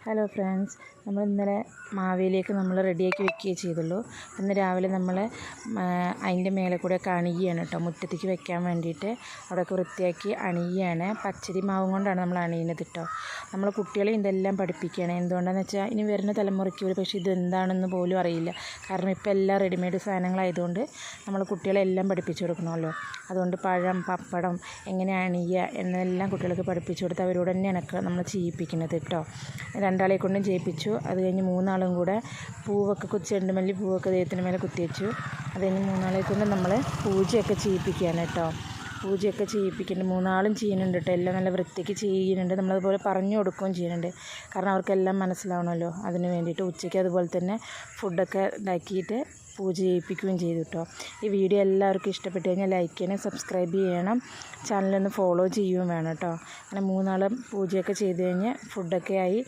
Hello friends, നമ്മൾ ഇന്നലെ മാവേലിയൊക്കെ നമ്മൾ റെഡിയാക്കി വെക്കുകയേ ചെയ്തുള്ളൂ. ഇന്ന് രാവിലെ നമ്മൾ അതിൻ്റെ മേലെ കൂടെ ഒക്കെ അണിയുകയാണ് കേട്ടോ, മുറ്റത്തേക്ക് വെക്കാൻ വേണ്ടിയിട്ട് അവിടെയൊക്കെ വൃത്തിയാക്കി അണിയുകയാണ്. പച്ചരി മാവും കൊണ്ടാണ് നമ്മൾ അണിയുന്നത് കേട്ടോ. നമ്മൾ കുട്ടികളെ ഇതെല്ലാം പഠിപ്പിക്കുകയാണ്. എന്തുകൊണ്ടാണെന്ന് വെച്ചാൽ ഇനി വരുന്ന തലമുറയ്ക്ക് ഒരു പക്ഷേ ഇതെന്താണെന്ന് പോലും അറിയില്ല. കാരണം ഇപ്പോൾ എല്ലാം റെഡിമെയ്ഡ് സാധനങ്ങളായതുകൊണ്ട് നമ്മൾ കുട്ടികളെല്ലാം പഠിപ്പിച്ചു കൊടുക്കണമല്ലോ. അതുകൊണ്ട് പഴം, പപ്പടം എങ്ങനെ അണിയുക എന്നെല്ലാം കുട്ടികൾക്ക് പഠിപ്പിച്ചു കൊടുത്ത് അവരോട് തന്നെയാണ് നമ്മൾ ചെയ്യിപ്പിക്കുന്നത് കേട്ടോ. രണ്ടാളെ കൊണ്ടും ചെയ്യിപ്പിച്ചു. അത് കഴിഞ്ഞ് മൂന്നാളും കൂടെ പൂവൊക്കെ ചെണ്ടുമല്ലി പൂവൊക്കെ ദൈവത്തിന് മേലെ കുത്തിവെച്ചു. അത് കഴിഞ്ഞ് മൂന്നാളെ കൊണ്ട് നമ്മൾ പൂജയൊക്കെ ചെയ്യിപ്പിക്കുകയാണ് കേട്ടോ. പൂജയൊക്കെ ചെയ്യിപ്പിക്കുന്നുണ്ട്. മൂന്നാളും ചെയ്യുന്നുണ്ട് കേട്ടോ. എല്ലാം നല്ല വൃത്തിക്ക് ചെയ്യുന്നുണ്ട്. നമ്മളതുപോലെ പറഞ്ഞു കൊടുക്കുകയും ചെയ്യുന്നുണ്ട്. കാരണം അവർക്കെല്ലാം മനസ്സിലാവണമല്ലോ. അതിന് വേണ്ടിയിട്ട് ഉച്ചയ്ക്ക് അതുപോലെ തന്നെ ഫുഡൊക്കെ ഇതാക്കിയിട്ട് പൂജ ചെയ്യിപ്പിക്കുകയും ചെയ്തു കേട്ടോ. ഈ വീഡിയോ എല്ലാവർക്കും ഇഷ്ടപ്പെട്ട് കഴിഞ്ഞാൽ ലൈക്ക് ചെയ്യണം, സബ്സ്ക്രൈബ് ചെയ്യണം, ചാനലൊന്ന് ഫോളോ ചെയ്യുകയും വേണം കേട്ടോ. അങ്ങനെ മൂന്നാളും പൂജയൊക്കെ ചെയ്ത് കഴിഞ്ഞ് ഫുഡൊക്കെ ആയി